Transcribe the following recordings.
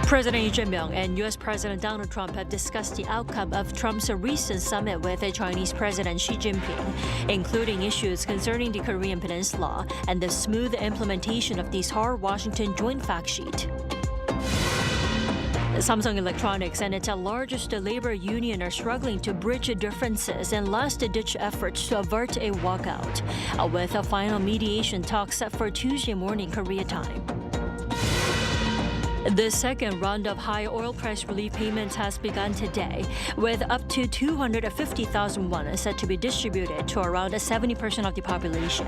President Lee Jae-myung and U.S. President Donald Trump have discussed the outcome of Trump's recent summit with Chinese President Xi Jinping, including issues concerning the Korean Peninsula and the smooth implementation of the Seoul-Washington joint fact sheet. Samsung Electronics and its largest labor union are struggling to bridge differences in last-ditch efforts to avert a walkout, with a final mediation talk set for Tuesday morning Korea time. The second round of high oil price relief payments has begun today, with up to 250,000 won set to be distributed to around 70% of the population,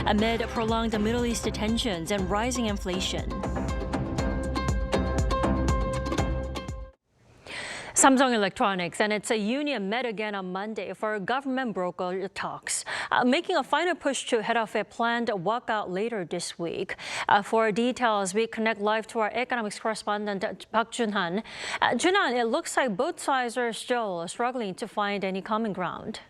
amid prolonged Middle East tensions and rising inflation. Samsung Electronics and its union met again on Monday for government broker talks, making a final push to head off a planned walkout later this week. For details, we connect live to our economics correspondent, Park Jun-han. Jun-han, it looks like both sides are still struggling to find any common ground.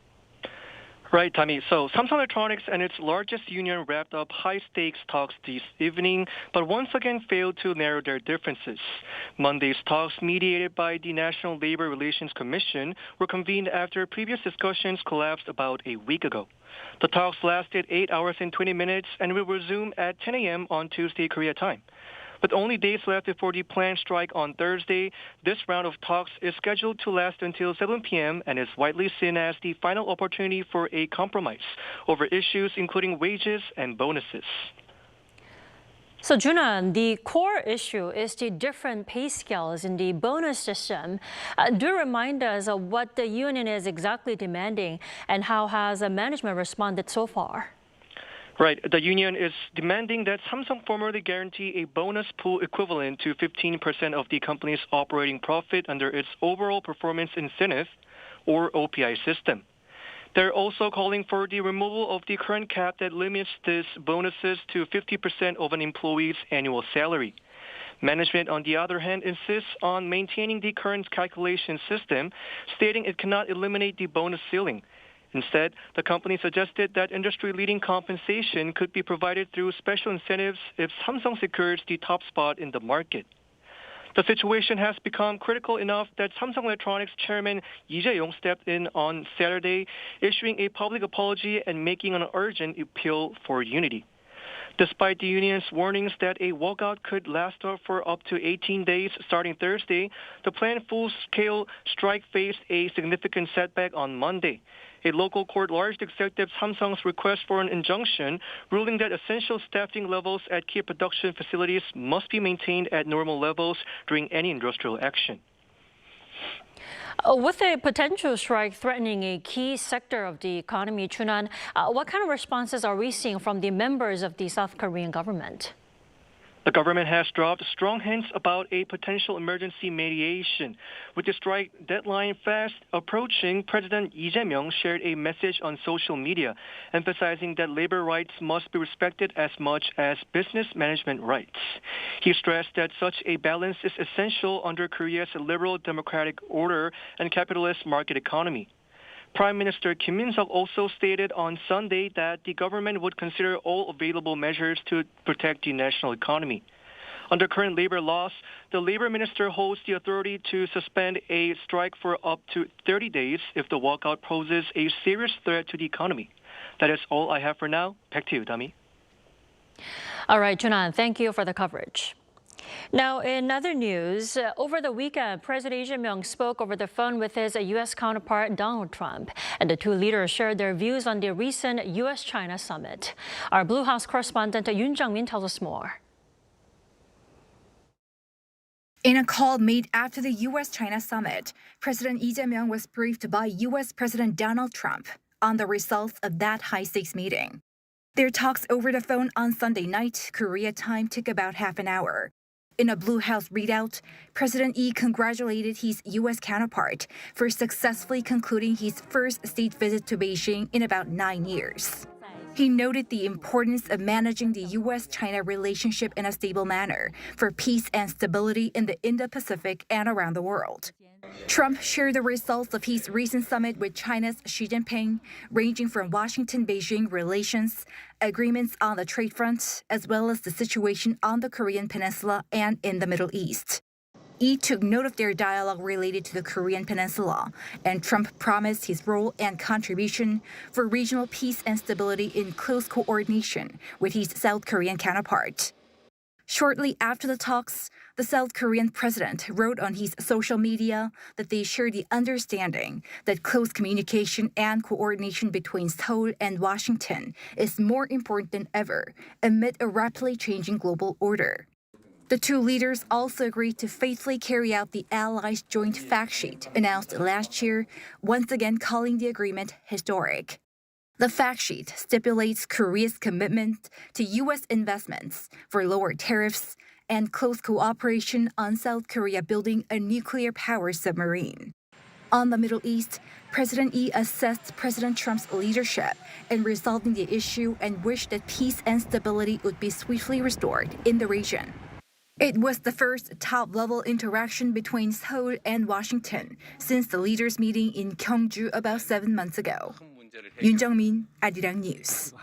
Right, Tommy. So Samsung Electronics and its largest union wrapped up high-stakes talks this evening, but once again failed to narrow their differences. Monday's talks, mediated by the National Labor Relations Commission, were convened after previous discussions collapsed about a week ago. The talks lasted 8 hours and 20 minutes and will resume at 10 a.m. on Tuesday, Korea time. With only days left before the planned strike on Thursday, this round of talks is scheduled to last until 7 p.m. and is widely seen as the final opportunity for a compromise over issues including wages and bonuses. So, Junan, the core issue is the different pay scales in the bonus system. Do remind us of what the union is exactly demanding and how has management responded so far? Right. The union is demanding that Samsung formally guarantee a bonus pool equivalent to 15% of the company's operating profit under its overall performance incentive, or OPI system. They're also calling for the removal of the current cap that limits these bonuses to 50% of an employee's annual salary. Management, on the other hand, insists on maintaining the current calculation system, stating it cannot eliminate the bonus ceiling. Instead, the company suggested that industry-leading compensation could be provided through special incentives if Samsung secures the top spot in the market. The situation has become critical enough that Samsung Electronics chairman Lee Jae-yong stepped in on Saturday, issuing a public apology and making an urgent appeal for unity. Despite the union's warnings that a walkout could last for up to 18 days starting Thursday, the planned full-scale strike faced a significant setback on Monday. A local court largely accepted Samsung's request for an injunction, ruling that essential staffing levels at key production facilities must be maintained at normal levels during any industrial action. With a potential strike threatening a key sector of the economy, Chunan, what kind of responses are we seeing from the members of the South Korean government? The government has dropped strong hints about a potential emergency mediation. With the strike deadline fast approaching, President Lee Jae-myung shared a message on social media, emphasizing that labor rights must be respected as much as business management rights. He stressed that such a balance is essential under Korea's liberal democratic order and capitalist market economy. Prime Minister Kim Min-seok also stated on Sunday that the government would consider all available measures to protect the national economy. Under current labor laws, the labor minister holds the authority to suspend a strike for up to 30 days if the walkout poses a serious threat to the economy. That is all I have for now. Back to you, Dami. All right, Junan, thank you for the coverage. Now, in other news, over the weekend, President Lee Jae-myung spoke over the phone with his U.S. counterpart Donald Trump, and the two leaders shared their views on the recent U.S. China summit. Our Blue House correspondent Yoon Jung-min tells us more. In a call made after the U.S. China summit, President Lee Jae-myung was briefed by U.S. President Donald Trump on the results of that high-stakes meeting. Their talks over the phone on Sunday night, Korea time, took about half an hour. In a Blue House readout, President Lee congratulated his U.S. counterpart for successfully concluding his first state visit to Beijing in about 9 years. He noted the importance of managing the U.S.-China relationship in a stable manner for peace and stability in the Indo-Pacific and around the world. Trump shared the results of his recent summit with China's Xi Jinping, ranging from Washington-Beijing relations, agreements on the trade front, as well as the situation on the Korean Peninsula and in the Middle East. Lee took note of their dialogue related to the Korean Peninsula, and Trump promised his role and contribution for regional peace and stability in close coordination with his South Korean counterpart. Shortly after the talks, the South Korean president wrote on his social media that they share the understanding that close communication and coordination between Seoul and Washington is more important than ever amid a rapidly changing global order. The two leaders also agreed to faithfully carry out the Allies' joint fact sheet announced last year, once again calling the agreement historic. The fact sheet stipulates Korea's commitment to U.S. investments for lower tariffs and close cooperation on South Korea building a nuclear-powered submarine. On the Middle East, President Lee assessed President Trump's leadership in resolving the issue and wished that peace and stability would be swiftly restored in the region. It was the first top-level interaction between Seoul and Washington since the leaders' meeting in Gwangju about 7 months ago. Yoon-jung, Arirang News.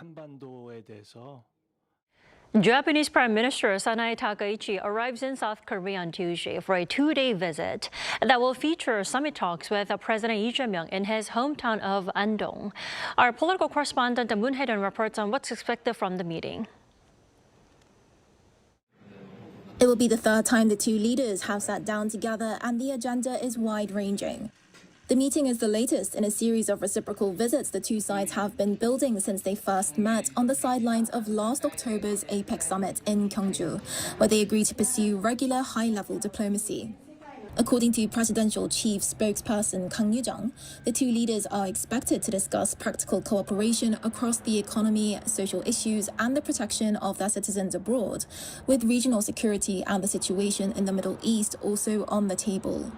Japanese Prime Minister Sanae Takaichi arrives in South Korea on Tuesday for a two-day visit that will feature summit talks with President Lee Jae-myung in his hometown of Andong. Our political correspondent Moon Hae-ryun reports on what's expected from the meeting. It will be the third time the two leaders have sat down together, and the agenda is wide-ranging. The meeting is the latest in a series of reciprocal visits the two sides have been building since they first met on the sidelines of last October's APEC summit in Gwangju, where they agreed to pursue regular high-level diplomacy. According to presidential chief spokesperson Kang Yoo-jung, the two leaders are expected to discuss practical cooperation across the economy, social issues, and the protection of their citizens abroad, with regional security and the situation in the Middle East also on the table.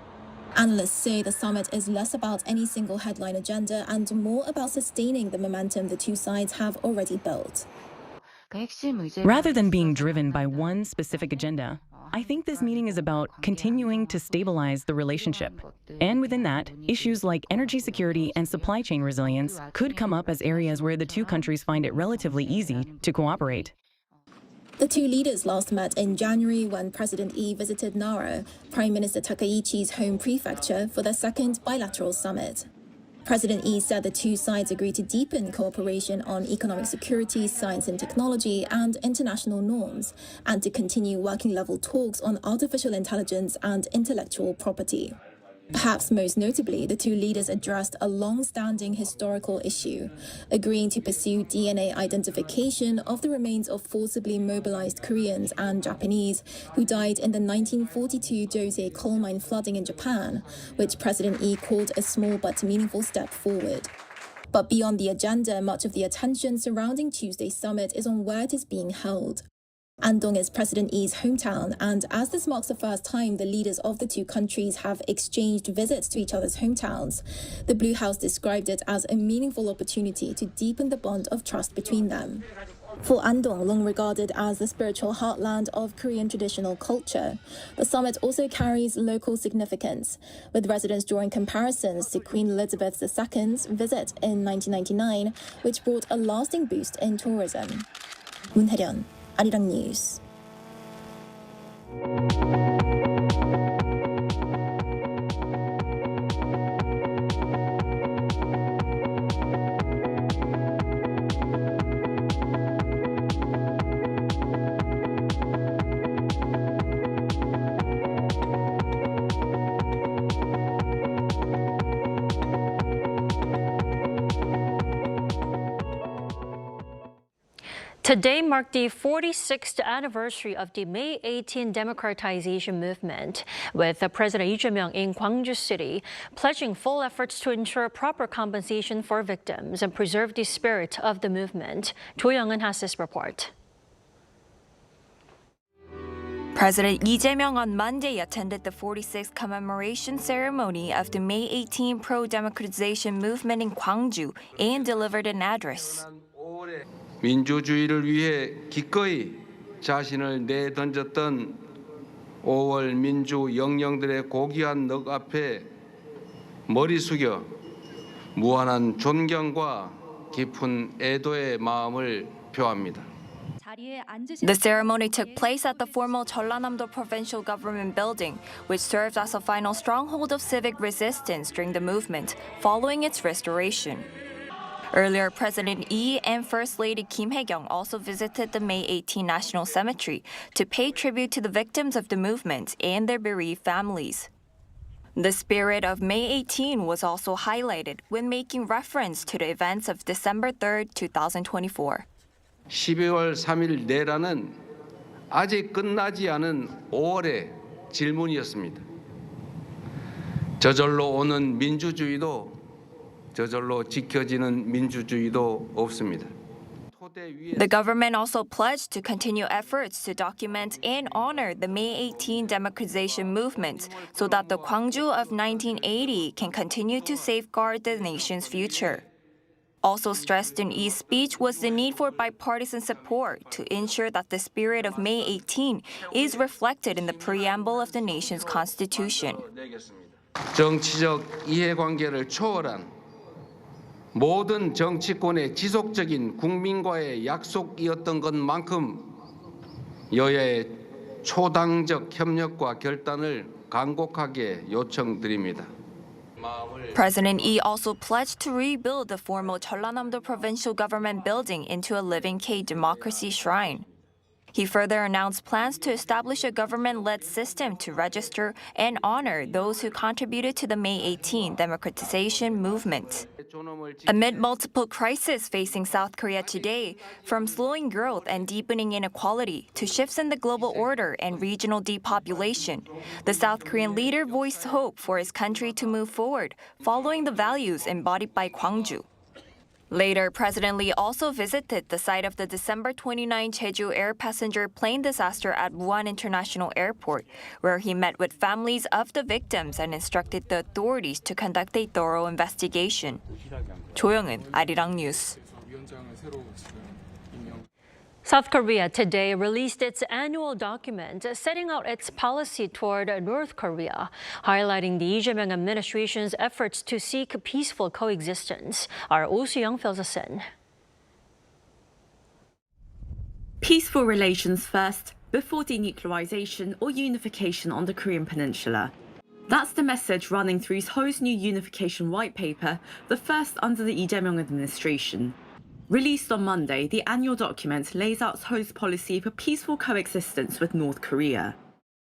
Analysts say the summit is less about any single headline agenda and more about sustaining the momentum the two sides have already built. Rather than being driven by one specific agenda, I think this meeting is about continuing to stabilize the relationship. And within that, issues like energy security and supply chain resilience could come up as areas where the two countries find it relatively easy to cooperate. The two leaders last met in January when President Lee visited Nara, Prime Minister Takaichi's home prefecture, for their second bilateral summit. President Lee said the two sides agreed to deepen cooperation on economic security, science and technology, and international norms, and to continue working-level talks on artificial intelligence and intellectual property. Perhaps most notably, the two leaders addressed a long-standing historical issue, agreeing to pursue DNA identification of the remains of forcibly mobilized Koreans and Japanese who died in the 1942 Jose coal mine flooding in Japan, which President Lee called a small but meaningful step forward. But beyond the agenda, much of the attention surrounding Tuesday's summit is on where it is being held. Andong is President Lee's hometown, and as this marks the first time the leaders of the two countries have exchanged visits to each other's hometowns, the Blue House described it as a meaningful opportunity to deepen the bond of trust between them. For Andong, long regarded as the spiritual heartland of Korean traditional culture, the summit also carries local significance, with residents drawing comparisons to Queen Elizabeth II's visit in 1999, which brought a lasting boost in tourism. Moon Hae-ryun, Arirang News. Today marked the 46th anniversary of the May 18 democratization movement, with President Lee Jae-myung in Gwangju City pledging full efforts to ensure proper compensation for victims and preserve the spirit of the movement. Jo Young-eun has this report. President Lee Jae-myung on Monday attended the 46th commemoration ceremony of the May 18 pro-democratization movement in Gwangju and delivered an address. 민주주의를 위해 기꺼이 자신을 내던졌던 5월 민주 영령들의 고귀한 넋 앞에 머리 숙여 무한한 존경과 깊은 애도의 마음을 표합니다. The ceremony took place at the former Jeollanam-do Provincial Government Building, which served as a final stronghold of civic resistance during the movement following its restoration. Earlier, President Lee and First Lady Kim Hae-kyung also visited the May 18 National Cemetery to pay tribute to the victims of the movement and their bereaved families. The spirit of May 18 was also highlighted when making reference to the events of December 3, 2024. 12월 3일 내란은 아직 끝나지 않은 5월의 질문이었습니다. 저절로 오는 민주주의도 저절로 지켜지는 민주주의도 없습니다. The government also pledged to continue efforts to document and honor the May 18 democratization movement so that the Gwangju of 1980 can continue to safeguard the nation's future. Also stressed in Lee's speech was the need for bipartisan support to ensure that the spirit of May 18 is reflected in the preamble of the nation's constitution. 정치적 이해관계를 초월한 모든 정치권의 지속적인 국민과의 약속이었던 것만큼 여야의 초당적 협력과 결단을 간곡하게 요청드립니다. President Lee also pledged to rebuild the former Jeollanam-do Provincial Government Building into a living K-democracy shrine. He further announced plans to establish a government-led system to register and honor those who contributed to the May 18 democratization movement. Amid multiple crises facing South Korea today, from slowing growth and deepening inequality to shifts in the global order and regional depopulation, the South Korean leader voiced hope for his country to move forward, following the values embodied by Gwangju. Later, President Lee also visited the site of the December 29 Jeju air passenger plane disaster at Wuhan International Airport, where he met with families of the victims and instructed the authorities to conduct a thorough investigation. 조영은, Arirang News. South Korea today released its annual document setting out its policy toward North Korea, highlighting the Lee Jae-myung administration's efforts to seek peaceful coexistence. Our Oh Soo-young fills us in. Peaceful relations first, before denuclearization or unification on the Korean Peninsula. That's the message running through Seoul's new unification white paper, the first under the Lee Jae-myung administration. Released on Monday, the annual document lays out Seoul's policy for peaceful coexistence with North Korea.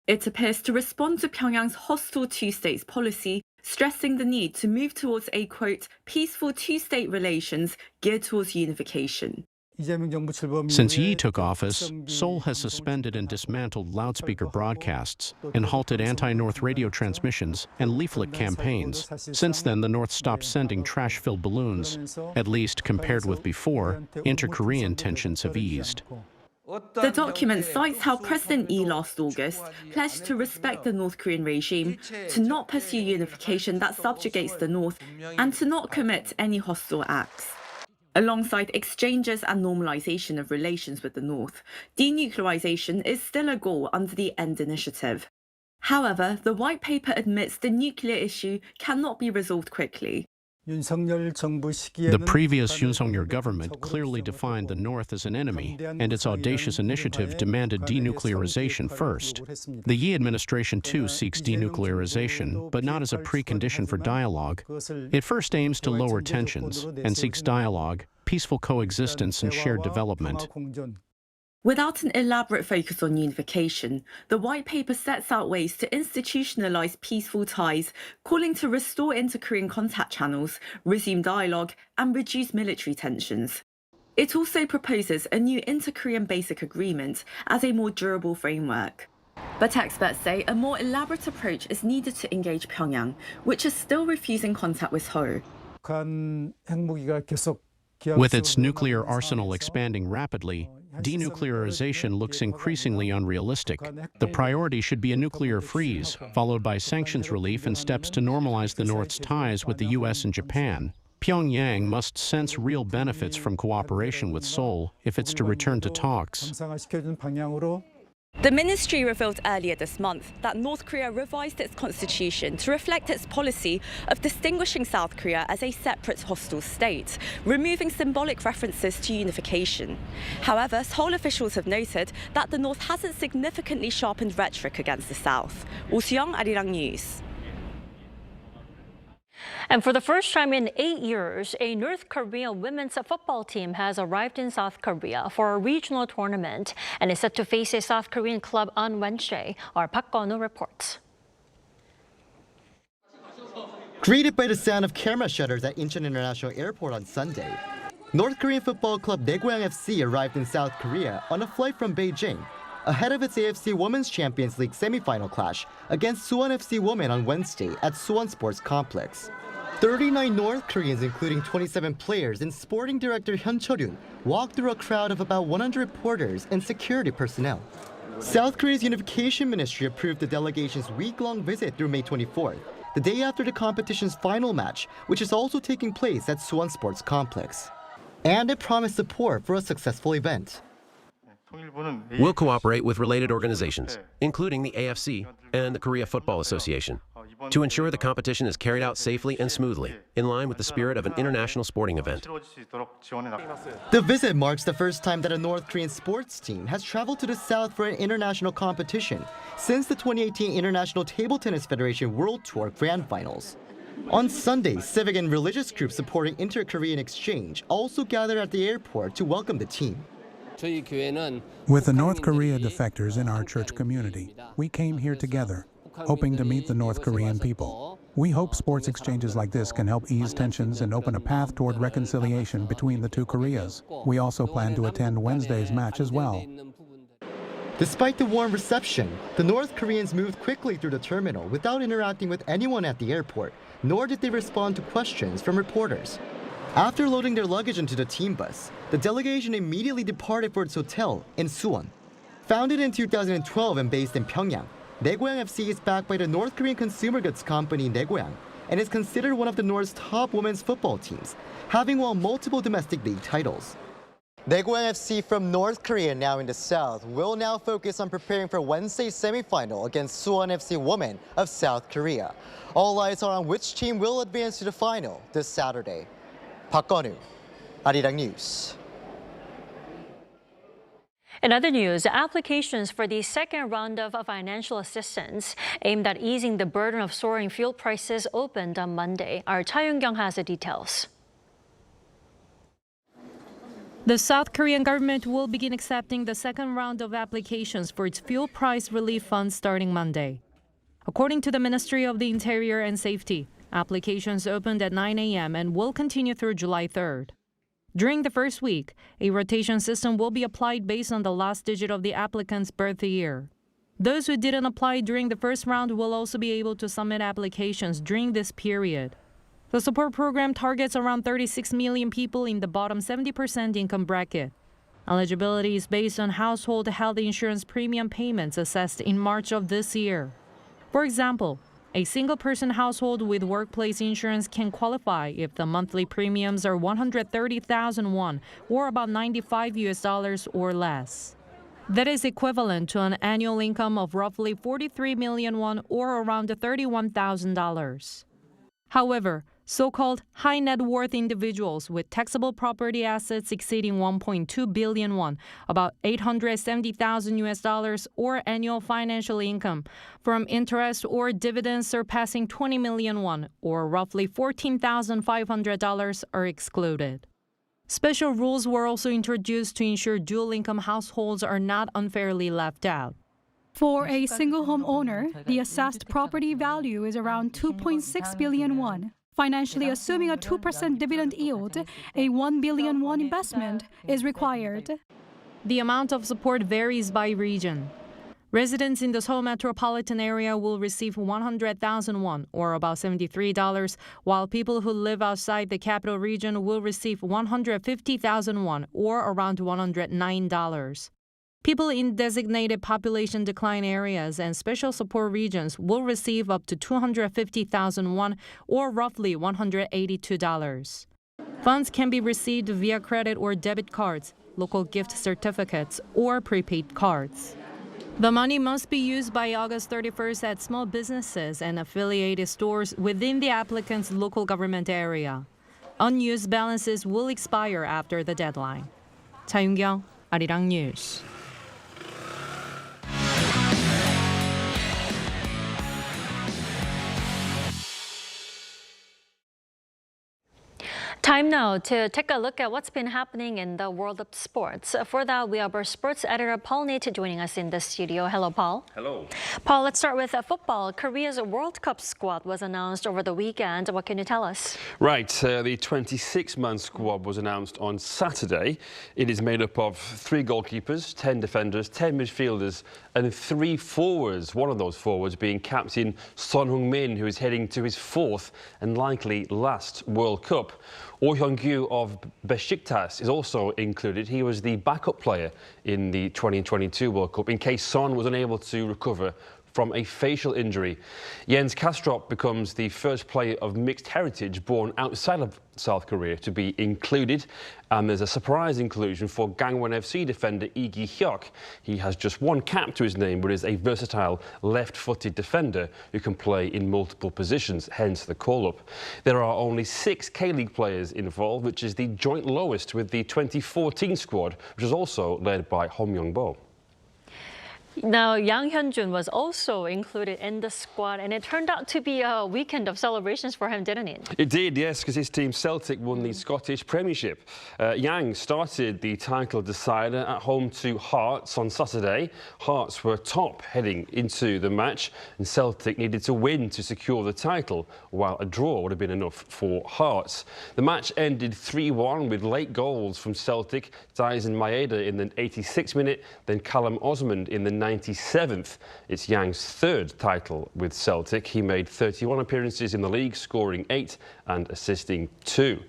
It appears to respond to Pyongyang's hostile two-states policy, stressing the need to move towards a, quote, peaceful two-state relations geared towards unification. Since Yi took office, Seoul has suspended and dismantled loudspeaker broadcasts and halted anti-North radio transmissions and leaflet campaigns. Since then, the North stopped sending trash-filled balloons. At least, compared with before, inter-Korean tensions have eased. The document cites how President Lee last August pledged to respect the North Korean regime, to not pursue unification that subjugates the North, and to not commit any hostile acts. Alongside exchanges and normalization of relations with the North, denuclearization is still a goal under the END initiative. However, the white paper admits the nuclear issue cannot be resolved quickly. The previous Yoon government clearly defined the North as an enemy, and its audacious initiative demanded denuclearization first. The Yi administration too seeks denuclearization, but not as a precondition for dialogue. It first aims to lower tensions and seeks dialogue, peaceful coexistence, and shared development. Without an elaborate focus on unification, the white paper sets out ways to institutionalize peaceful ties, calling to restore inter-Korean contact channels, resume dialogue, and reduce military tensions. It also proposes a new inter-Korean basic agreement as a more durable framework. But experts say a more elaborate approach is needed to engage Pyongyang, which is still refusing contact with Seoul. With its nuclear arsenal expanding rapidly, denuclearization looks increasingly unrealistic. The priority should be a nuclear freeze, followed by sanctions relief and steps to normalize the North's ties with the U.S. and Japan. Pyongyang must sense real benefits from cooperation with Seoul if it's to return to talks. The ministry revealed earlier this month that North Korea revised its constitution to reflect its policy of distinguishing South Korea as a separate hostile state, removing symbolic references to unification. However, Seoul officials have noted that the North hasn't significantly sharpened rhetoric against the South. Oh Soo-young, Arirang News. And for the first time in 8 years, a North Korean women's football team has arrived in South Korea for a regional tournament and is set to face a South Korean club on Wednesday. Our Park Kwon-woo reports. Greeted by the sound of camera shutters at Incheon International Airport on Sunday, North Korean football club Daeguang FC arrived in South Korea on a flight from Beijing ahead of its AFC Women's Champions League semifinal clash against Suwon FC Women on Wednesday at Suwon Sports Complex. 39 North Koreans, including 27 players and sporting director Hyun-jun, walked through a crowd of about 100 reporters and security personnel. South Korea's unification ministry approved the delegation's week-long visit through May 24th, the day after the competition's final match, which is also taking place at Suwon Sports Complex. And it promised support for a successful event. We'll cooperate with related organizations, including the AFC and the Korea Football Association, to ensure the competition is carried out safely and smoothly, in line with the spirit of an international sporting event. The visit marks the first time that a North Korean sports team has traveled to the South for an international competition since the 2018 International Table Tennis Federation World Tour Grand Finals. On Sunday, civic and religious groups supporting inter-Korean exchange also gathered at the airport to welcome the team. With the North Korea defectors in our church community, we came here together, hoping to meet the North Korean people. We hope sports exchanges like this can help ease tensions and open a path toward reconciliation between the two Koreas. We also plan to attend Wednesday's match as well. Despite the warm reception, the North Koreans moved quickly through the terminal without interacting with anyone at the airport, nor did they respond to questions from reporters. After loading their luggage into the team bus, the delegation immediately departed for its hotel in Suwon. Founded in 2012 and based in Pyongyang, Daeguang FC is backed by the North Korean consumer goods company Daeguang and is considered one of the North's top women's football teams, having won multiple domestic league titles. Daeguang FC from North Korea, now in the South, will now focus on preparing for Wednesday's semifinal against Suwon FC Women of South Korea. All eyes are on which team will advance to the final this Saturday. Park Kwon-woo, Arirang News. In other news, applications for the second round of financial assistance aimed at easing the burden of soaring fuel prices opened on Monday. Our Cha Yoon-kyung has the details. The South Korean government will begin accepting the second round of applications for its fuel price relief fund starting Monday. According to the Ministry of the Interior and Safety, applications opened at 9 a.m. and will continue through July 3rd. During the first week, a rotation system will be applied based on the last digit of the applicant's birth year. Those who didn't apply during the first round will also be able to submit applications during this period. The support program targets around 36 million people in the bottom 70% income bracket. Eligibility is based on household health insurance premium payments assessed in March of this year. For example, a single-person household with workplace insurance can qualify if the monthly premiums are 130,000 won, or about $95 or less. That is equivalent to an annual income of roughly 43 million won, or around $31,000. However, so-called high net worth individuals with taxable property assets exceeding 1.2 billion won, about $870,000 or annual financial income from interest or dividends surpassing 20 million won, or roughly $14,500 are excluded. Special rules were also introduced to ensure dual-income households are not unfairly left out. For a single home owner, the assessed property value is around 2.6 billion won. Financially assuming a 2% dividend yield, a 1 billion won investment is required. The amount of support varies by region. Residents in the Seoul metropolitan area will receive 100,000 won, or about $73, while people who live outside the capital region will receive 150,000 won, or around $109. People in designated population decline areas and special support regions will receive up to 250,000 won, or roughly $182. Funds can be received via credit or debit cards, local gift certificates, or prepaid cards. The money must be used by August 31st at small businesses and affiliated stores within the applicant's local government area. Unused balances will expire after the deadline. 차윤경, Arirang News. Time now to take a look at what's been happening in the world of sports. For that, we have our sports editor Paul Nate joining us in the studio. Hello, Paul. Hello. Paul, let's start with football. Korea's World Cup squad was announced over the weekend. What can you tell us? Right, the 26-man squad was announced on Saturday. It is made up of 3 goalkeepers, 10 defenders, 10 midfielders and 3 forwards. One of those forwards being captain Son Heung-min, who is heading to his 4th and likely last World Cup. Hyun-jun of Besiktas is also included. He was the backup player in the 2022 World Cup in case Son was unable to recover from a facial injury. Jens Kastrup becomes the first player of mixed heritage born outside of South Korea to be included. And there's a surprise inclusion for Gangwon FC defender Lee Gi-hyuk. He has just 1 cap to his name, but is a versatile left-footed defender who can play in multiple positions, hence the call-up. There are only 6 K-League players involved, which is the joint lowest with the 2014 squad, which is also led by Hom Young-bo. Now, Yang Hyun-jun was also included in the squad, and it turned out to be a weekend of celebrations for him, didn't it? It did, yes, because his team Celtic won the Scottish Premiership. Yang started the title decider at home to Hearts on Saturday. Hearts were top heading into the match, and Celtic needed to win to secure the title, while a draw would have been enough for Hearts. The match ended 3-1 with late goals from Celtic, Daisen Maeda in the 86th minute, then Callum Osmond in the 97th. It's Yang's 3rd title with Celtic. He made 31 appearances in the league, scoring 8 and assisting 2.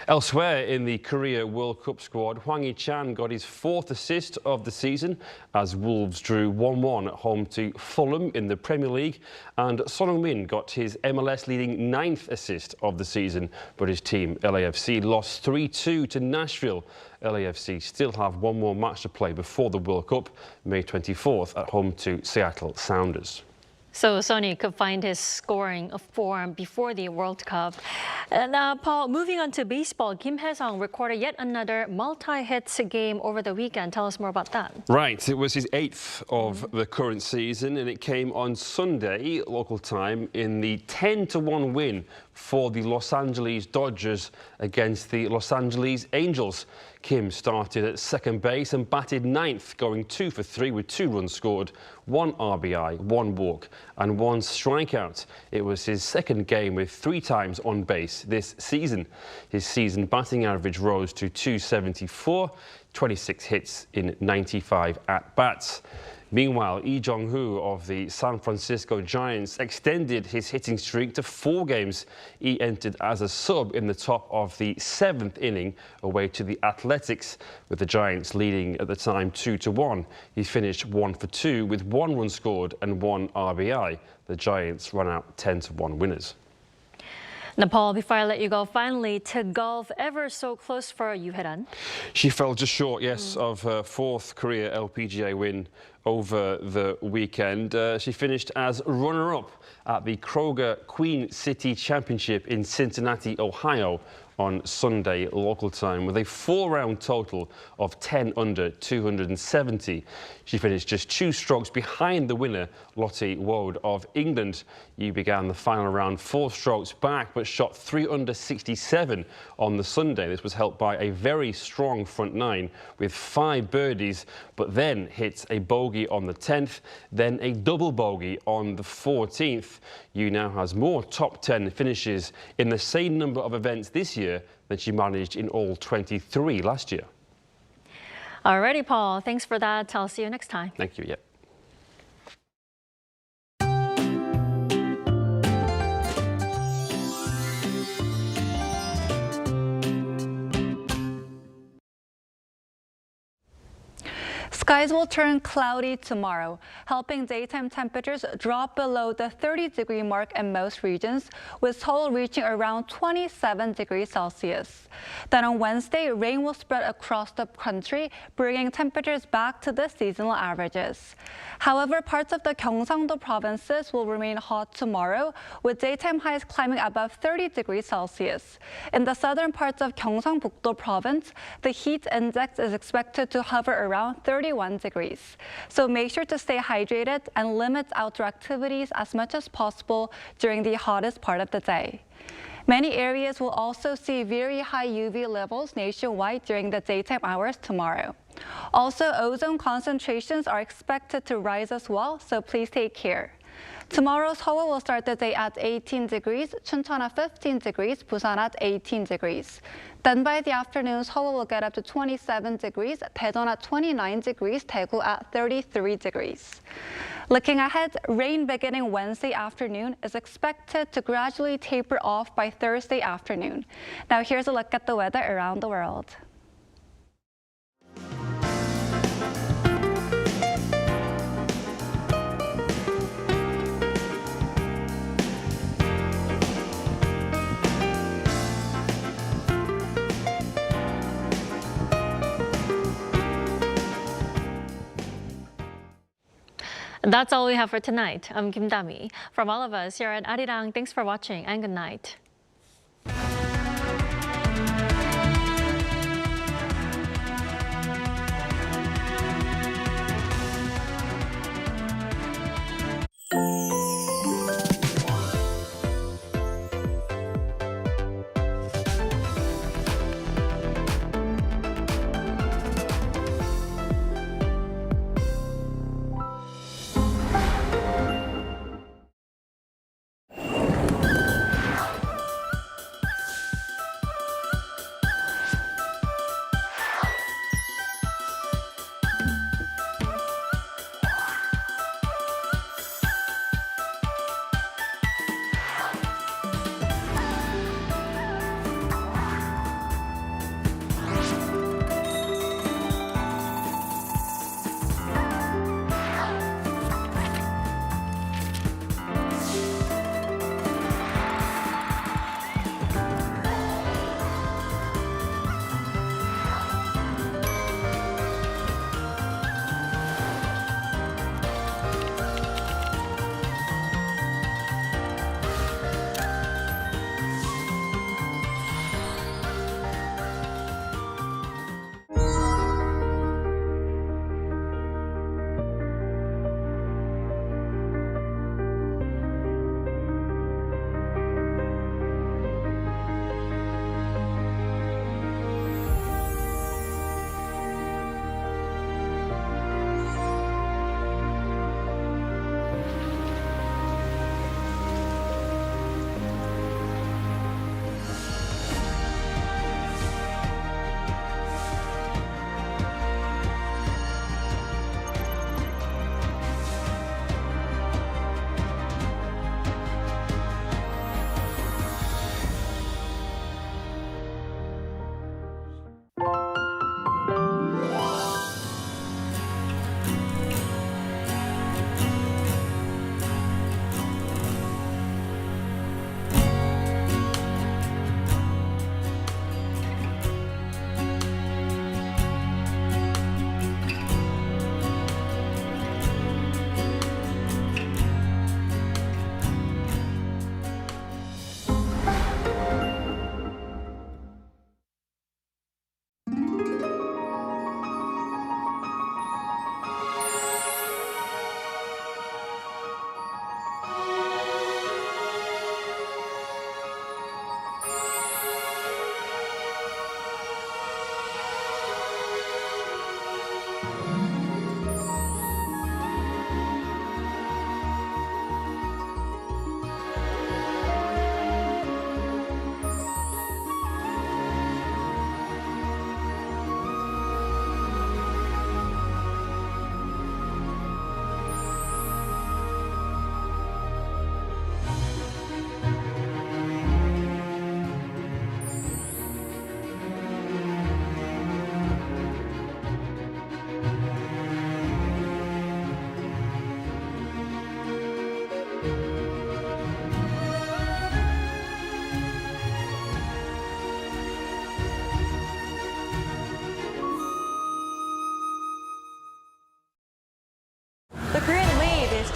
Elsewhere in the Korea World Cup squad, Hwang Hee-chan got his 4th assist of the season as Wolves drew 1-1 at home to Fulham in the Premier League, and Son Heung-min got his MLS-leading 9th assist of the season, but his team LAFC lost 3-2 to Nashville. LAFC still have 1 more match to play before the World Cup, May 24th at home to Seattle Sounders. So Sonny could find his scoring form before the World Cup. And Paul, moving on to baseball, Kim Hae-sung recorded yet another multi-hits game over the weekend. Tell us more about that. Right, it was his 8th of the current season, and it came on Sunday, local time, in the 10-1 win for the Los Angeles Dodgers against the Los Angeles Angels. Kim started at second base and batted 9th, going 2 for 3 with 2 runs scored, 1 RBI, 1 walk and 1 strikeout. It was his 2nd game with 3 times on base this season. His season batting average rose to .274, 26 hits in 95 at-bats. Meanwhile, Lee Jong-hoo of the San Francisco Giants extended his hitting streak to 4 games. He entered as a sub in the top of the 7th inning away to the Athletics, with the Giants leading at the time 2-1. He finished 1 for 2 with 1 run scored and 1 RBI. The Giants run out 10-1 winners. Now, Paul, before I let you go, finally to golf, ever so close for Yoo Hae-ran. She fell just short, yes, of her 4th career LPGA win over the weekend. She finished as runner-up at the Kroger Queen City Championship in Cincinnati, Ohio on Sunday local time with a 4-round total of 10 under 270. She finished just 2 strokes behind the winner, Lottie Wood of England. You began the final round 4 strokes back but shot 3 under 67 on the Sunday. This was helped by a very strong front 9 with 5 birdies, but then hit a bogey on the 10th, then a double bogey on the 14th. You now has more top 10 finishes in the same number of events this year than she managed in all 23 last year. Alrighty, Paul. Thanks for that. I'll see you next time. Thank you. Yeah. Skies will turn cloudy tomorrow, helping daytime temperatures drop below the 30-degree mark in most regions, with Seoul reaching around 27 degrees Celsius. Then on Wednesday, rain will spread across the country, bringing temperatures back to the seasonal averages. However, parts of the Gyeongsang-do provinces will remain hot tomorrow, with daytime highs climbing above 30 degrees Celsius. In the southern parts of Gyeongsang-bukdo province, the heat index is expected to hover around 31 degrees. So make sure to stay hydrated and limit outdoor activities as much as possible during the hottest part of the day. Many areas will also see very high UV levels nationwide during the daytime hours tomorrow. Also, ozone concentrations are expected to rise as well, so please take care. Tomorrow, Seoul will start the day at 18 degrees, Chuncheon at 15 degrees, Busan at 18 degrees. Then by the afternoon, Seoul will get up to 27 degrees, Daejeon at 29 degrees, Daegu at 33 degrees. Looking ahead, rain beginning Wednesday afternoon is expected to gradually taper off by Thursday afternoon. Now here's a look at the weather around the world. That's all we have for tonight. I'm Kim Dami. From all of us here at Arirang, thanks for watching and good night.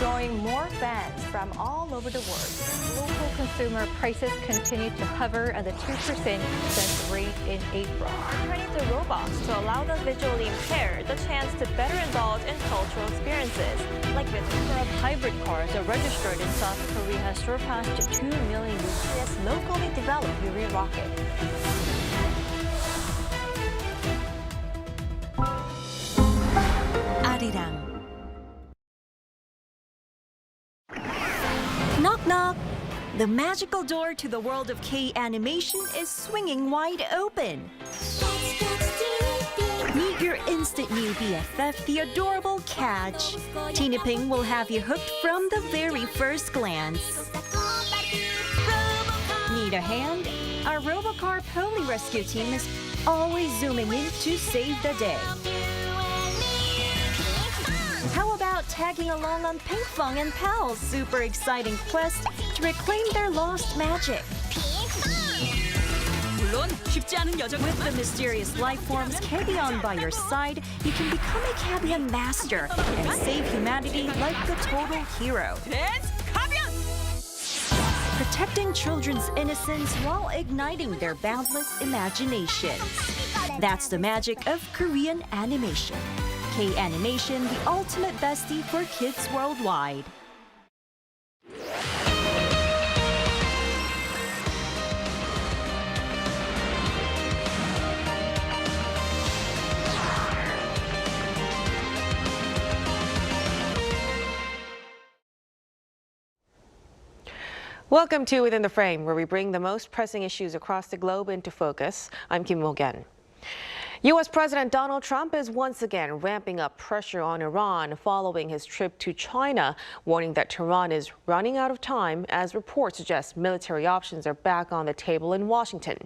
drawing more fans from all over the world. Local consumer prices continue to hover at the 2% rate in April. Turning to robots to allow the visually impaired the chance to better indulge in cultural experiences, like the number of hybrid cars registered in South Korea has surpassed 2 million using this locally developed Yuri rocket. Arirang. Knock knock. The magical door to the world of K-animation is swinging wide open. Meet your instant new BFF, the adorable Catch. Tina Ping will have you hooked from the very first glance. Need a hand? Our Robocar Poli Rescue team is always zooming in to save the day. How about tagging along on Pinkfong and Pal's super exciting quest to reclaim their lost magic? With the mysterious life forms Cabion by your side, you can become a Cabion master and save humanity like the total hero. Protecting children's innocence while igniting their boundless imaginations. That's the magic of Korean animation. K-animation, the ultimate bestie for kids worldwide. Welcome to Within the Frame, where we bring the most pressing issues across the globe into focus. I'm Kim Mo-gen. U.S. President Donald Trump is once again ramping up pressure on Iran following his trip to China, warning that Tehran is running out of time as reports suggest military options are back on the table in Washington.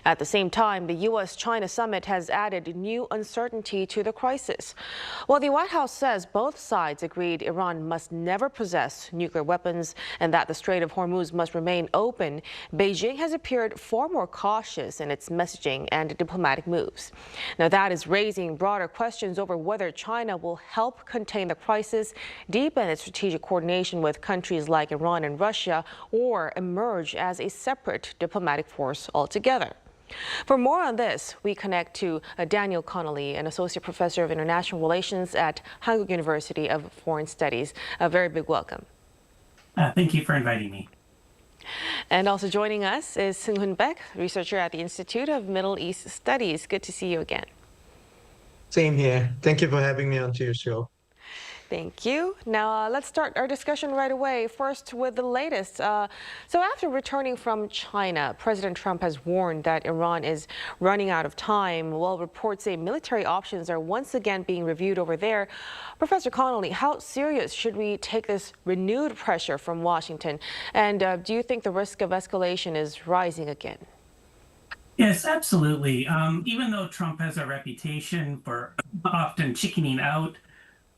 At the same time, the U.S. China summit has added new uncertainty to the crisis. While the White House says both sides agreed Iran must never possess nuclear weapons and that the Strait of Hormuz must remain open, Beijing has appeared far more cautious in its messaging and diplomatic moves. Now, that is raising broader questions over whether China will help contain the crisis, deepen its strategic coordination with countries like Iran and Russia, or emerge as a separate diplomatic force altogether. For more on this, we connect to Daniel Connolly, an associate professor of international relations at Hankuk University of Foreign Studies. A very big welcome. Thank you for inviting me. And also joining us is Seung-hoon Baek, researcher at the Institute of Middle East Studies. Good to see you again. Same here. Thank you for having me onto your show. Thank you. Now, let's start our discussion right away. First, with the latest. So after returning from China, President Trump has warned that Iran is running out of time, while reports say military options are once again being reviewed over there. Professor Connolly, how serious should we take this renewed pressure from Washington? And do you think the risk of escalation is rising again? Yes, absolutely. Even though Trump has a reputation for often chickening out,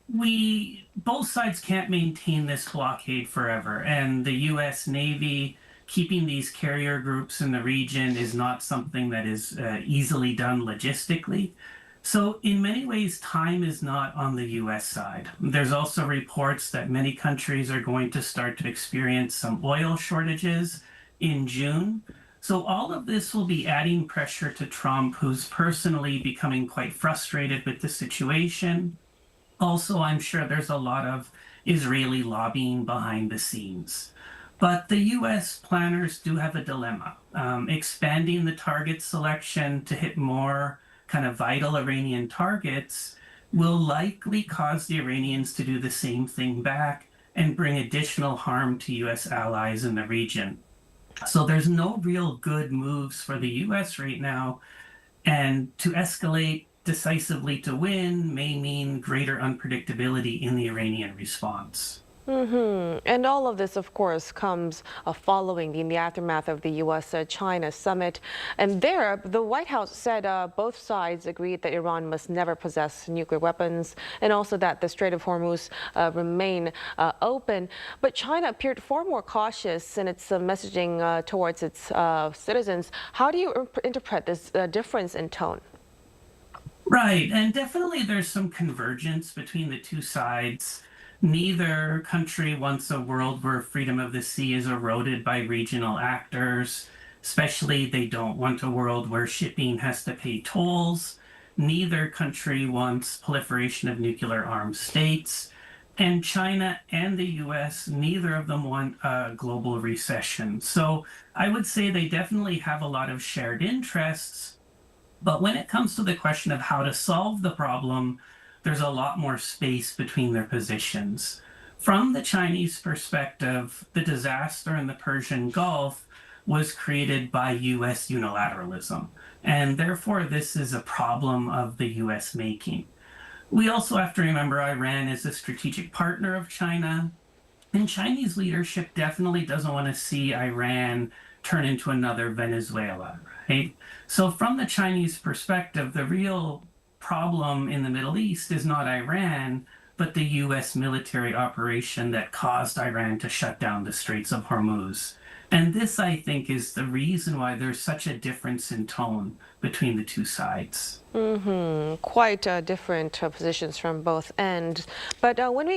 both sides can't maintain this blockade forever, and the U.S. Navy keeping these carrier groups in the region is not something that is easily done logistically. So in many ways, time is not on the U.S. side. There's also reports that many countries are going to start to experience some oil shortages in June. So all of this will be adding pressure to Trump, who's personally becoming quite frustrated with the situation. Also, I'm sure there's a lot of Israeli lobbying behind the scenes. But the U.S. planners do have a dilemma. Expanding the target selection to hit more kind of vital Iranian targets will likely cause the Iranians to do the same thing back and bring additional harm to U.S. allies in the region. So there's no real good moves for the U.S. right now, and to escalate decisively to win may mean greater unpredictability in the Iranian response. And all of this, of course, comes following in the aftermath of the U.S. China summit. And there, the White House said both sides agreed that Iran must never possess nuclear weapons, and also that the Strait of Hormuz remain open. But China appeared far more cautious in its messaging towards its citizens. How do you interpret this difference in tone? Right, and definitely there's some convergence between the two sides. Neither country wants a world where freedom of the sea is eroded by regional actors. Especially, they don't want a world where shipping has to pay tolls. Neither country wants proliferation of nuclear armed states. And China and the US, neither of them want a global recession. So I would say they definitely have a lot of shared interests. But when it comes to the question of how to solve the problem, there's a lot more space between their positions. From the Chinese perspective, the disaster in the Persian Gulf was created by US unilateralism. And therefore, this is a problem of the US making. We also have to remember Iran is a strategic partner of China, and Chinese leadership definitely doesn't want to see Iran turn into another Venezuela, right? So from the Chinese perspective, the real problem in the Middle East is not Iran, but the US military operation that caused Iran to shut down the Straits of Hormuz. And this, I think, is the reason why there's such a difference in tone between the two sides. Quite different positions from both ends. But when we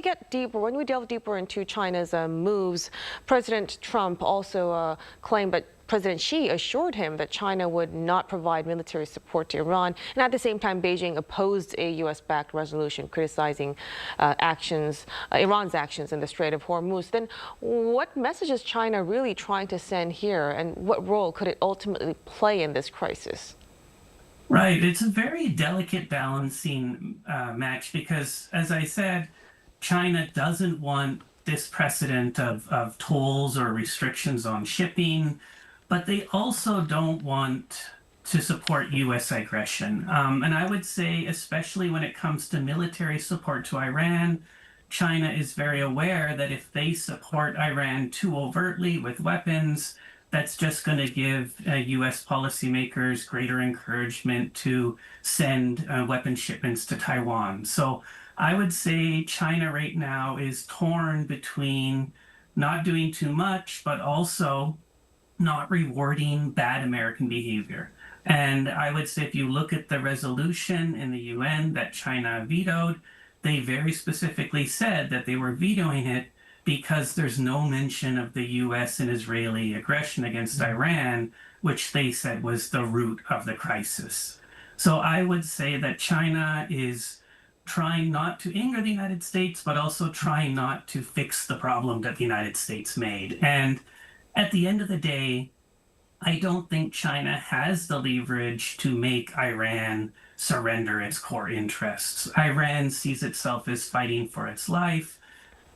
delve deeper into China's moves, President Trump also claimed that President Xi assured him that China would not provide military support to Iran. And at the same time, Beijing opposed a U.S.-backed resolution criticizing Iran's actions in the Strait of Hormuz. Then what message is China really trying to send here, and what role could it ultimately play in this crisis? Right. It's a very delicate balancing match because, as I said, China doesn't want this precedent of tolls or restrictions on shipping, but they also don't want to support U.S. aggression. And I would say, especially when it comes to military support to Iran, China is very aware that if they support Iran too overtly with weapons, that's just going to give U.S. policymakers greater encouragement to send weapon shipments to Taiwan. So I would say China right now is torn between not doing too much, but also not rewarding bad American behavior. And I would say if you look at the resolution in the UN that China vetoed, they very specifically said that they were vetoing it because there's no mention of the U.S. and Israeli aggression against Iran, which they said was the root of the crisis. So I would say that China is trying not to anger the United States, but also trying not to fix the problem that the United States made. And at the end of the day, I don't think China has the leverage to make Iran surrender its core interests. Iran sees itself as fighting for its life.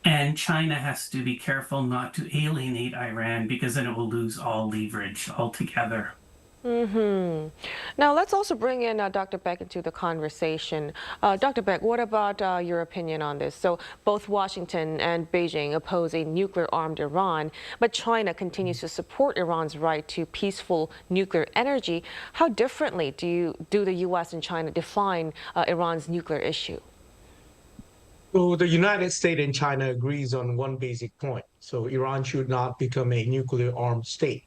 And China has to be careful not to alienate Iran because then it will lose all leverage altogether. Now, let's also bring in Dr. Beck into the conversation. Dr. Beck, what about your opinion on this? So both Washington and Beijing oppose a nuclear-armed Iran, but China continues to support Iran's right to peaceful nuclear energy. How differently do the U.S. and China define Iran's nuclear issue? Well, the United States and China agrees on one basic point. So Iran should not become a nuclear-armed state.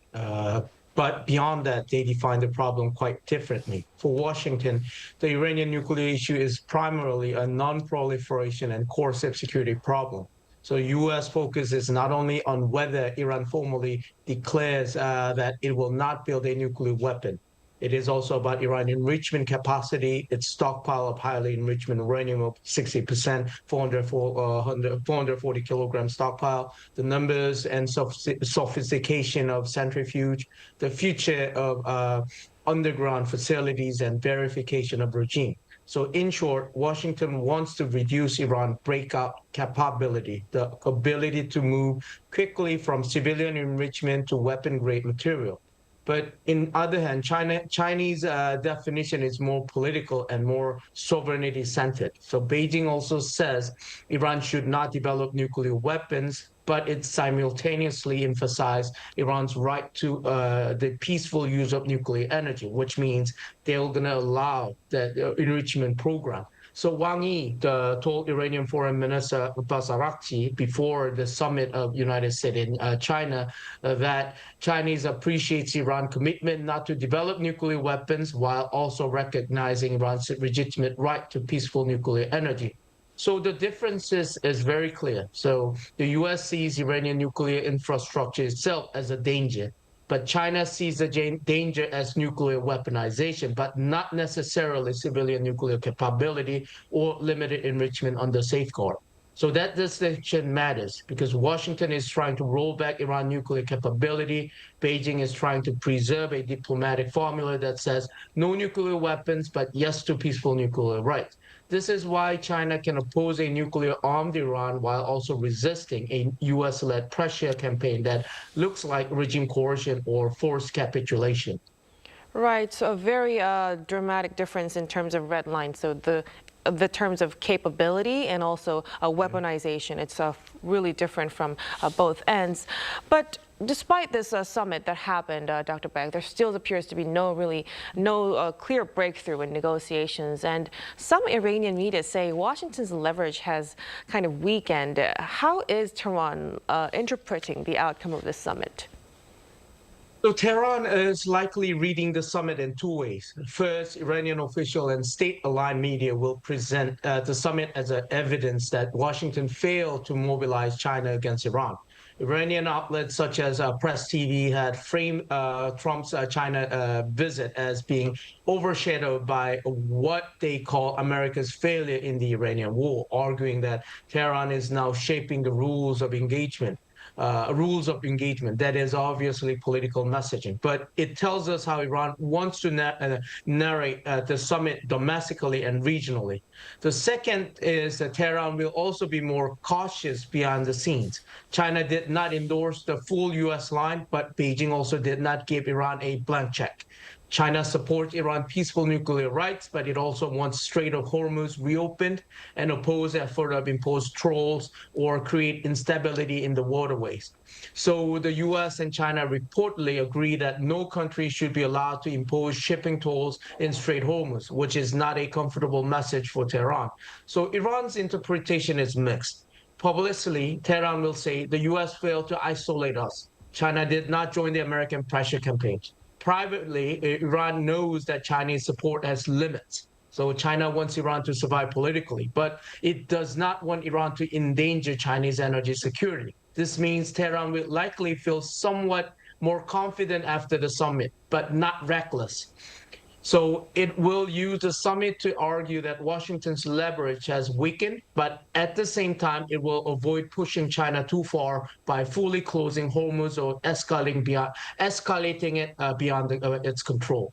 But beyond that, they define the problem quite differently. For Washington, the Iranian nuclear issue is primarily a non-proliferation and core security problem. So U.S. focus is not only on whether Iran formally declares that it will not build a nuclear weapon. It is also about Iran enrichment capacity, its stockpile of highly enriched uranium of 60%, 440 kilogram stockpile, the numbers and sophistication of centrifuge, the future of underground facilities and verification of regime. So in short, Washington wants to reduce Iran's breakout capability, the ability to move quickly from civilian enrichment to weapon-grade material. But in other hand, Chinese definition is more political and more sovereignty-centered. So Beijing also says Iran should not develop nuclear weapons, but it simultaneously emphasized Iran's right to the peaceful use of nuclear energy, which means they're going to allow the enrichment program. So Wang Yi told Iranian Foreign Minister Abbas Araghchi before the summit of United States and China that Chinese appreciates Iran's commitment not to develop nuclear weapons while also recognizing Iran's legitimate right to peaceful nuclear energy. So the difference is very clear. So the U.S. sees Iranian nuclear infrastructure itself as a danger, but China sees the danger as nuclear weaponization, but not necessarily civilian nuclear capability or limited enrichment under safeguard. So that distinction matters because Washington is trying to roll back Iran nuclear capability. Beijing is trying to preserve a diplomatic formula that says no nuclear weapons, but yes to peaceful nuclear rights. This is why China can oppose a nuclear-armed Iran while also resisting a U.S.-led pressure campaign that looks like regime coercion or forced capitulation. Right, so a very dramatic difference in terms of red lines. So the terms of capability and also weaponization, it's really different from both ends. But despite this summit that happened, Dr. Baek, there still appears to be no clear breakthrough in negotiations. And some Iranian media say Washington's leverage has kind of weakened. How is Tehran interpreting the outcome of this summit? So Tehran is likely reading the summit in two ways. First, Iranian official and state-aligned media will present the summit as evidence that Washington failed to mobilize China against Iran. Iranian outlets such as Press TV had framed Trump's China visit as being overshadowed by what they call America's failure in the Iranian war, arguing that Tehran is now shaping the rules of engagement. That is obviously political messaging, but it tells us how Iran wants to narrate the summit domestically and regionally. The second is that Tehran will also be more cautious behind the scenes. China did not endorse the full U.S. line, but Beijing also did not give Iran a blank check. China supports Iran's peaceful nuclear rights, but it also wants Strait of Hormuz reopened and oppose effort of imposed tolls or create instability in the waterways. So the U.S. and China reportedly agree that no country should be allowed to impose shipping tolls in Strait Hormuz, which is not a comfortable message for Tehran. So Iran's interpretation is mixed. Publicly, Tehran will say the U.S. failed to isolate us. China did not join the American pressure campaign. Privately, Iran knows that Chinese support has limits. So China wants Iran to survive politically, but it does not want Iran to endanger Chinese energy security. This means Tehran will likely feel somewhat more confident after the summit, but not reckless. So it will use the summit to argue that Washington's leverage has weakened, but at the same time, it will avoid pushing China too far by fully closing Hormuz or escalating it beyond its control.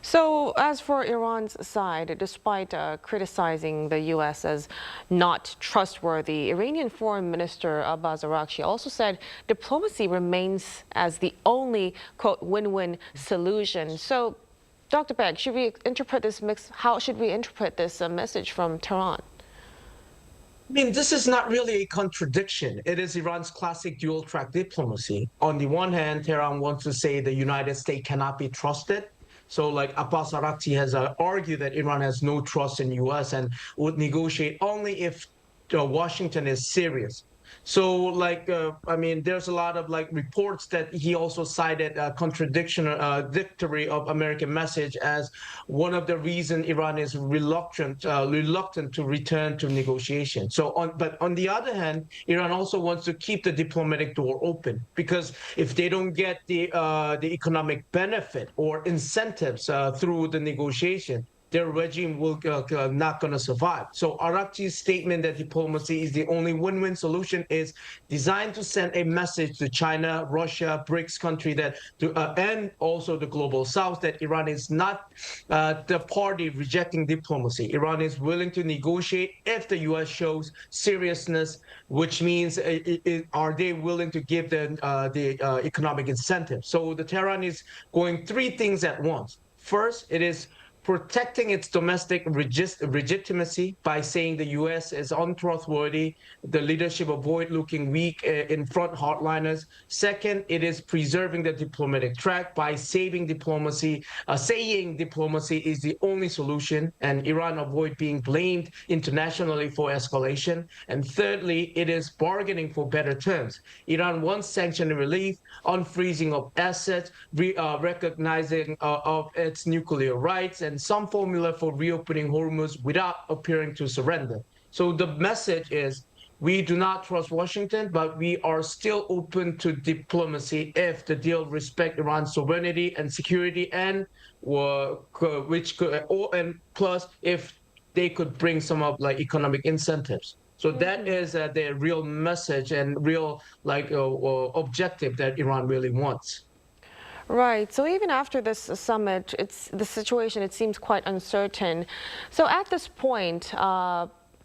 So as for Iran's side, despite criticizing the U.S. as not trustworthy, Iranian Foreign Minister Abbas Araghchi also said diplomacy remains as the only, quote, win-win solution. So, Dr. Baek, should we interpret this how should we interpret this message from Tehran? I mean, this is not really a contradiction. It is Iran's classic dual-track diplomacy. On the one hand, Tehran wants to say the United States cannot be trusted. So like Abbas Araghchi has argued that Iran has no trust in the U.S. and would negotiate only if Washington is serious. So like, I mean, there's a lot of like reports that he also cited contradictory of American message as one of the reasons Iran is reluctant to return to negotiation. So but on the other hand, Iran also wants to keep the diplomatic door open because if they don't get the economic benefit or incentives through the negotiation, their regime will not going to survive. So Araghchi's statement that diplomacy is the only win-win solution is designed to send a message to China, Russia, BRICS country and also the global South that Iran is not the party rejecting diplomacy. Iran is willing to negotiate if the U.S. shows seriousness, which means are they willing to give the economic incentive? So the Tehran is going three things at once. First, it is protecting its domestic legitimacy by saying the U.S. is untrustworthy, the leadership avoid looking weak in front hardliners. Second, it is preserving the diplomatic track by saying diplomacy is the only solution, and Iran avoid being blamed internationally for escalation. And thirdly, it is bargaining for better terms. Iran wants sanction relief, unfreezing of assets, recognizing of its nuclear rights, and and some formula for reopening Hormuz without appearing to surrender. So the message is, we do not trust Washington, but we are still open to diplomacy if the deal respects Iran's sovereignty and security, and plus if they could bring some of like economic incentives. So that is the real message and real objective that Iran really wants. Right. So even after this summit, the situation, it seems quite uncertain. So at this point,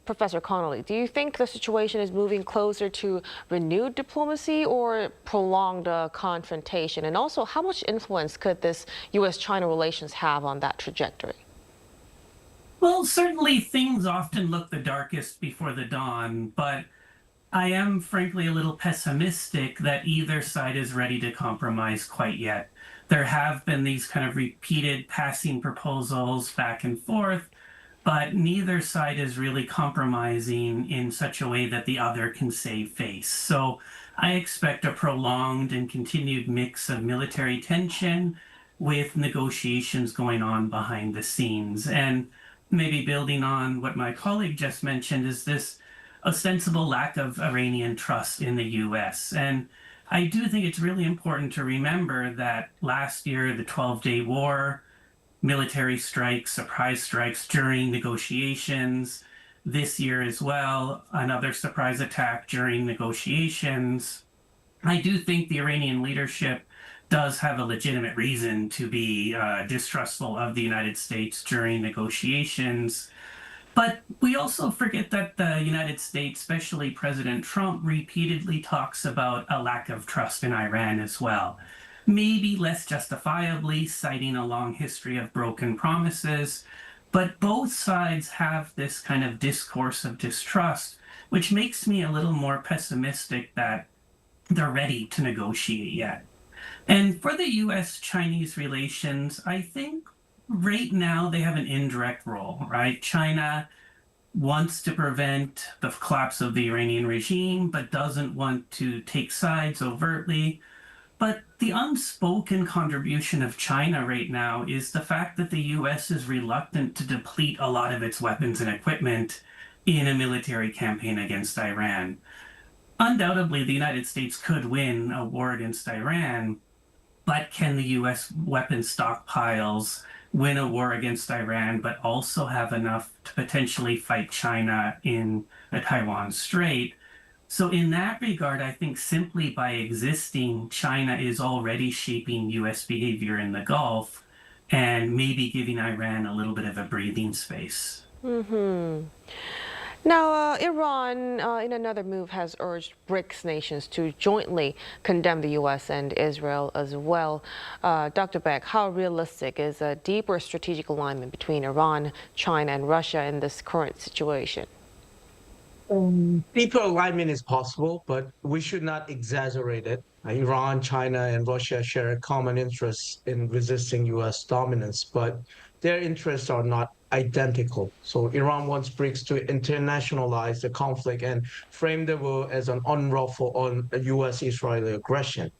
Professor Connolly, do you think the situation is moving closer to renewed diplomacy or prolonged confrontation? And also, how much influence could this U.S.-China relations have on that trajectory? Well, certainly things often look the darkest before the dawn, but I am frankly a little pessimistic that either side is ready to compromise quite yet. There have been these kind of repeated passing proposals back and forth, but neither side is really compromising in such a way that the other can save face. So I expect a prolonged and continued mix of military tension with negotiations going on behind the scenes. And maybe building on what my colleague just mentioned is this ostensible lack of Iranian trust in the U.S. And I do think it's really important to remember that last year, the 12-day war, military strikes, surprise strikes during negotiations. This year as well, another surprise attack during negotiations. I do think the Iranian leadership does have a legitimate reason to be distrustful of the United States during negotiations. But we also forget that the United States, especially President Trump, repeatedly talks about a lack of trust in Iran as well. Maybe less justifiably, citing a long history of broken promises, but both sides have this kind of discourse of distrust, which makes me a little more pessimistic that they're ready to negotiate yet. And for the U.S.-Chinese relations, I think right now they have an indirect role, right? China wants to prevent the collapse of the Iranian regime, but doesn't want to take sides overtly. But the unspoken contribution of China right now is the fact that the U.S. is reluctant to deplete a lot of its weapons and equipment in a military campaign against Iran. Undoubtedly, the United States could win a war against Iran, but can the U.S. weapon stockpiles win a war against Iran, but also have enough to potentially fight China in the Taiwan Strait? So in that regard, I think simply by existing, China is already shaping U.S. behavior in the Gulf and maybe giving Iran a little bit of a breathing space. Now, Iran, in another move, has urged BRICS nations to jointly condemn the U.S. and Israel as well. Dr. Beck, how realistic is a deeper strategic alignment between Iran, China, and Russia in this current situation? Deeper alignment is possible, but we should not exaggerate it. Iran, China, and Russia share a common interest in resisting U.S. dominance, but their interests are not identical. So Iran wants BRICS to internationalize the conflict and frame the war as an unlawful on U.S.-Israeli aggression.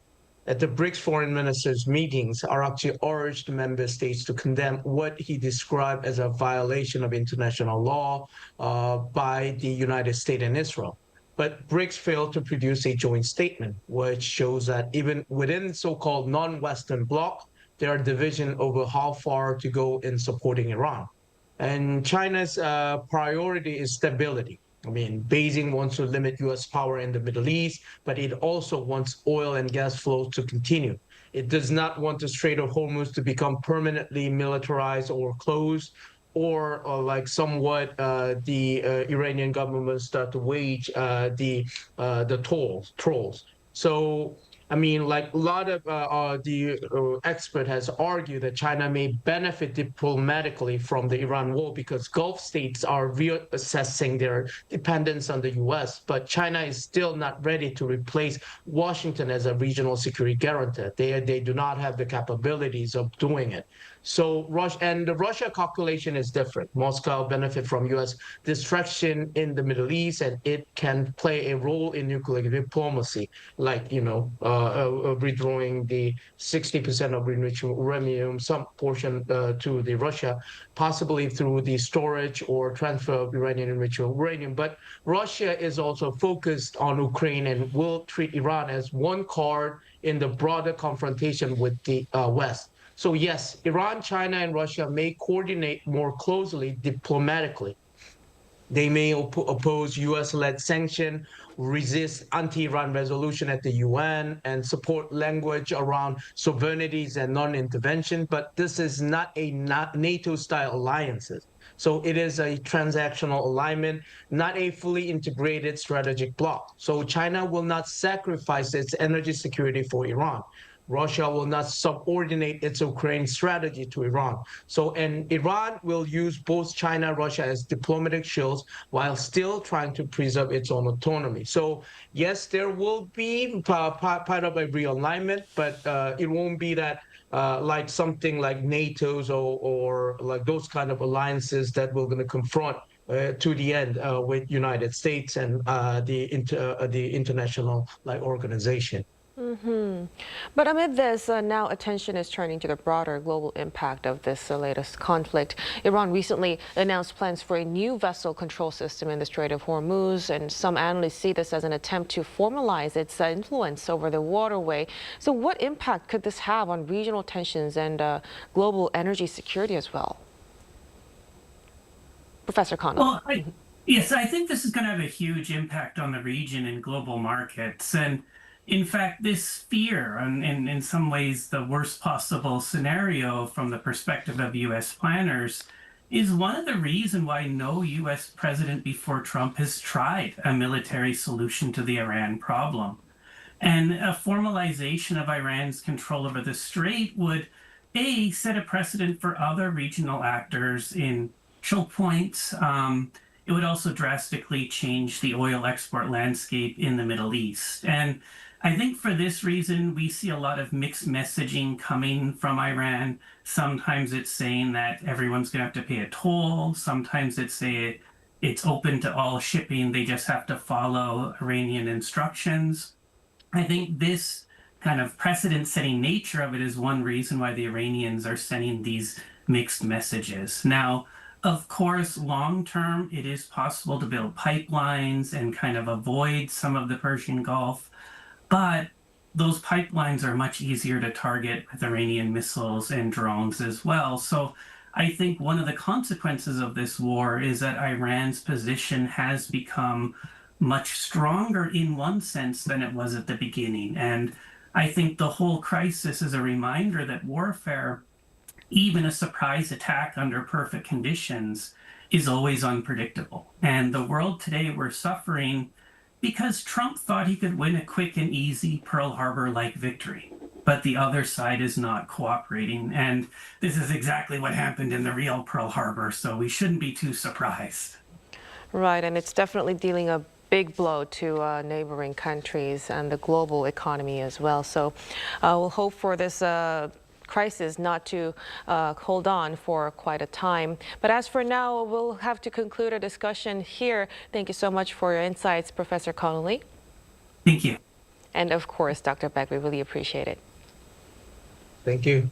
At the BRICS foreign ministers' meetings, Arakchi urged member states to condemn what he described as a violation of international law by the United States and Israel. But BRICS failed to produce a joint statement, which shows that even within so-called non-Western bloc, there are divisions over how far to go in supporting Iran. And China's priority is stability. I mean, Beijing wants to limit U.S. power in the Middle East, but it also wants oil and gas flows to continue. It does not want the Strait of Hormuz to become permanently militarized or closed, or like somewhat the Iranian government start to wage the trolls. So, I mean, like a lot of the expert has argued that China may benefit diplomatically from the Iran war because Gulf states are reassessing their dependence on the U.S., but China is still not ready to replace Washington as a regional security guarantor. They do not have the capabilities of doing it. So the Russia calculation is different. Moscow benefit from U.S. distraction in the Middle East, and it can play a role in nuclear diplomacy, like withdrawing the 60% of enriched uranium, some portion to the Russia, possibly through the storage or transfer of uranium enriched uranium. But Russia is also focused on Ukraine and will treat Iran as one card in the broader confrontation with the West. So yes, Iran, China, and Russia may coordinate more closely diplomatically. They may oppose U.S.-led sanction, resist anti-Iran resolution at the UN, and support language around sovereignties and non-intervention. But this is not a NATO-style alliances. So it is a transactional alignment, not a fully integrated strategic bloc. So China will not sacrifice its energy security for Iran. Russia will not subordinate its Ukraine strategy to Iran. And Iran will use both China and Russia as diplomatic shields while still trying to preserve its own autonomy. So yes, there will be part of a realignment, but it won't be that like something like NATO's or like those kind of alliances that we're going to confront to the end with United States and the international organization. But amid this, now attention is turning to the broader global impact of this latest conflict. Iran recently announced plans for a new vessel control system in the Strait of Hormuz, and some analysts see this as an attempt to formalize its influence over the waterway. So what impact could this have on regional tensions and global energy security as well? Professor Connell. Well, yes, I think this is going to have a huge impact on the region and global markets. And in fact, this fear, and in some ways the worst possible scenario from the perspective of U.S. planners, is one of the reasons why no U.S. president before Trump has tried a military solution to the Iran problem. And a formalization of Iran's control over the strait would, A, set a precedent for other regional actors in choke points. It would also drastically change the oil export landscape in the Middle East. And I think for this reason, we see a lot of mixed messaging coming from Iran. Sometimes it's saying that everyone's going to have to pay a toll. Sometimes it's saying it's open to all shipping. They just have to follow Iranian instructions. I think this kind of precedent-setting nature of it is one reason why the Iranians are sending these mixed messages. Now, of course, long-term, it is possible to build pipelines and kind of avoid some of the Persian Gulf. But those pipelines are much easier to target with Iranian missiles and drones as well. So I think one of the consequences of this war is that Iran's position has become much stronger in one sense than it was at the beginning. And I think the whole crisis is a reminder that warfare, even a surprise attack under perfect conditions, is always unpredictable. And the world today, we're suffering because Trump thought he could win a quick and easy Pearl Harbor-like victory. But the other side is not cooperating. And this is exactly what happened in the real Pearl Harbor, so we shouldn't be too surprised. Right, and it's definitely dealing a big blow to neighboring countries and the global economy as well. So we'll hope for this crisis not to hold on for quite a time. But as for now, we'll have to conclude our discussion here. Thank you so much for your insights, Professor Connolly. Thank you. And of course, Dr. Beck, we really appreciate it. Thank you.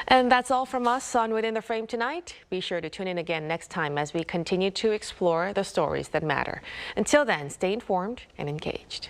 And that's all from us on Within the Frame tonight. Be sure to tune in again next time as we continue to explore the stories that matter. Until then, stay informed and engaged.